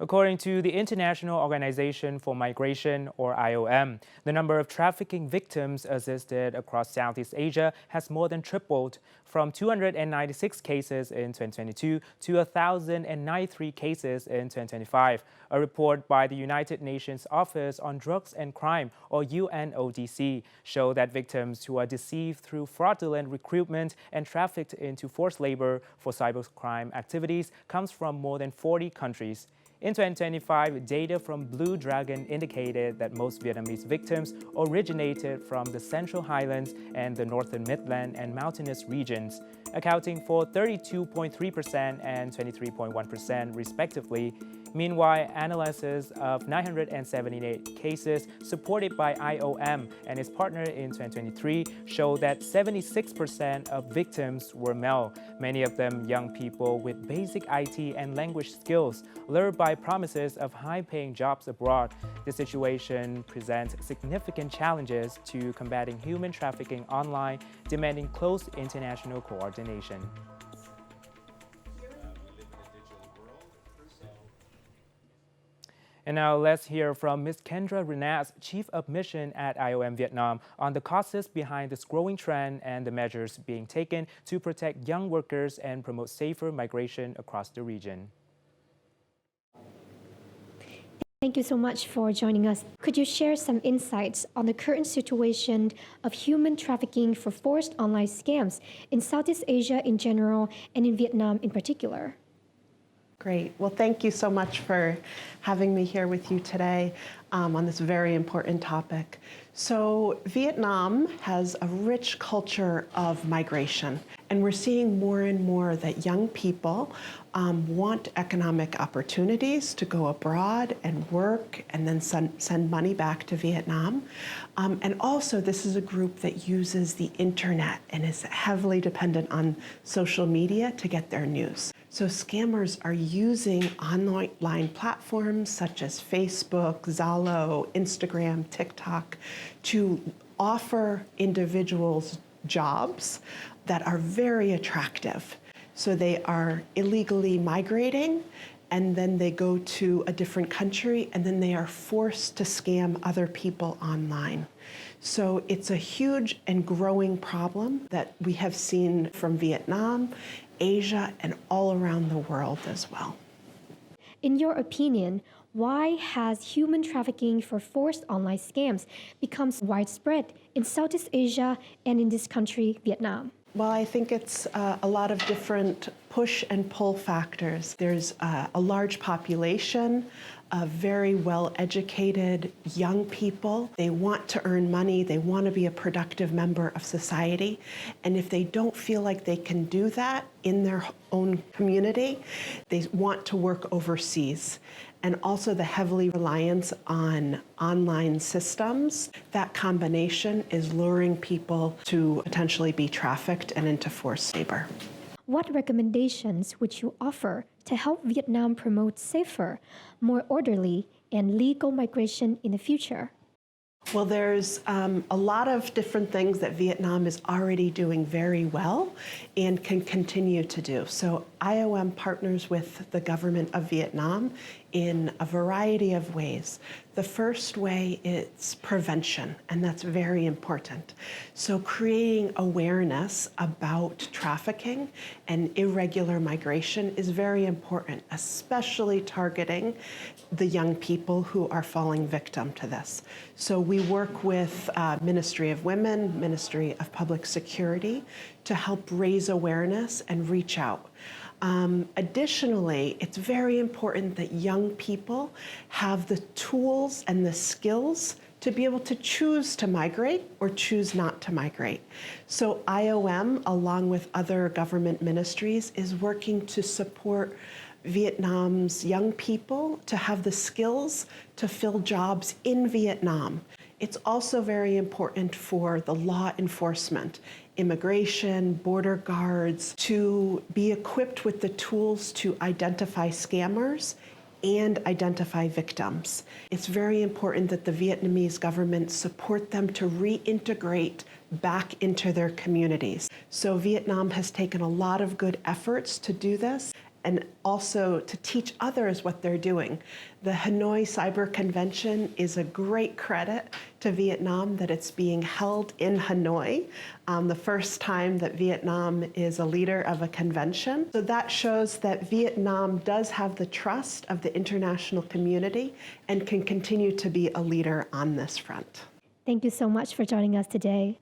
According to the International Organization for Migration, or IOM, the number of trafficking victims assisted across Southeast Asia has more than tripled, from 296 cases in 2022 to 1,093 cases in 2025. A report by the United Nations Office on Drugs and Crime, or UNODC, showed that victims who are deceived through fraudulent recruitment and trafficked into forced labor for cybercrime activities comes from more than 40 countries. In 2025, data from Blue Dragon indicated that most Vietnamese victims originated from the Central Highlands and the Northern Midland and mountainous regions, accounting for 32.3% and 23.1% respectively. Meanwhile, analysis of 978 cases supported by IOM and its partner in 2023 showed that 76% of victims were male, many of them young people with basic IT and language skills, lured by promises of high-paying jobs abroad. The situation presents significant challenges to combating human trafficking online, demanding close international coordination. And now let's hear from Ms. Kendra Rinas, Chief of Mission at IOM Viet Nam, on the causes behind this growing trend and the measures being taken to protect young workers and promote safer migration across the region. Thank you so much for joining us. Could you share some insights on the current situation of human trafficking for forced online scams in Southeast Asia in general and in Vietnam in particular? Great. Well, thank you so much for having me here with you today on this very important topic. So Vietnam has a rich culture of migration, and we're seeing more and more that young people want economic opportunities to go abroad and work and then send money back to Vietnam. And also, this is a group that uses the internet and is heavily dependent on social media to get their news. So scammers are using online platforms such as Facebook, Zalo, Instagram, TikTok to offer individuals jobs that are very attractive. So they are illegally migrating, and then they go to a different country, and then they are forced to scam other people online. So it's a huge and growing problem that we have seen from Vietnam, Asia, and all around the world as well. In your opinion, why has human trafficking for forced online scams become widespread in Southeast Asia and in this country, Vietnam? Well, I think it's a lot of different push and pull factors. There's a large population of very well-educated young people. They want to earn money. They want to be a productive member of society. And if they don't feel like they can do that in their own community, they want to work overseas. And also the heavily reliance on online systems. That combination is luring people to potentially be trafficked and into forced labor. What recommendations would you offer to help Vietnam promote safer, more orderly, and legal migration in the future? Well, there's a lot of different things that Vietnam is already doing very well and can continue to do. So IOM partners with the government of Vietnam in a variety of ways. The first way is prevention, and that's very important. So creating awareness about trafficking and irregular migration is very important, especially targeting the young people who are falling victim to this. So we work with Ministry of Women, Ministry of Public Security to help raise awareness and reach out. Additionally, it's very important that young people have the tools and the skills to be able to choose to migrate or choose not to migrate. So IOM, along with other government ministries, is working to support Vietnam's young people to have the skills to fill jobs in Vietnam. It's also very important for the law enforcement, immigration, border guards, to be equipped with the tools to identify scammers and identify victims. It's very important that the Vietnamese government support them to reintegrate back into their communities. So Vietnam has taken a lot of good efforts to do this, and also to teach others what they're doing. The Hanoi Cyber Convention is a great credit to Vietnam that it's being held in Hanoi, the first time that Vietnam is a leader of a convention. So that shows that Vietnam does have the trust of the international community and can continue to be a leader on this front. Thank you so much for joining us today.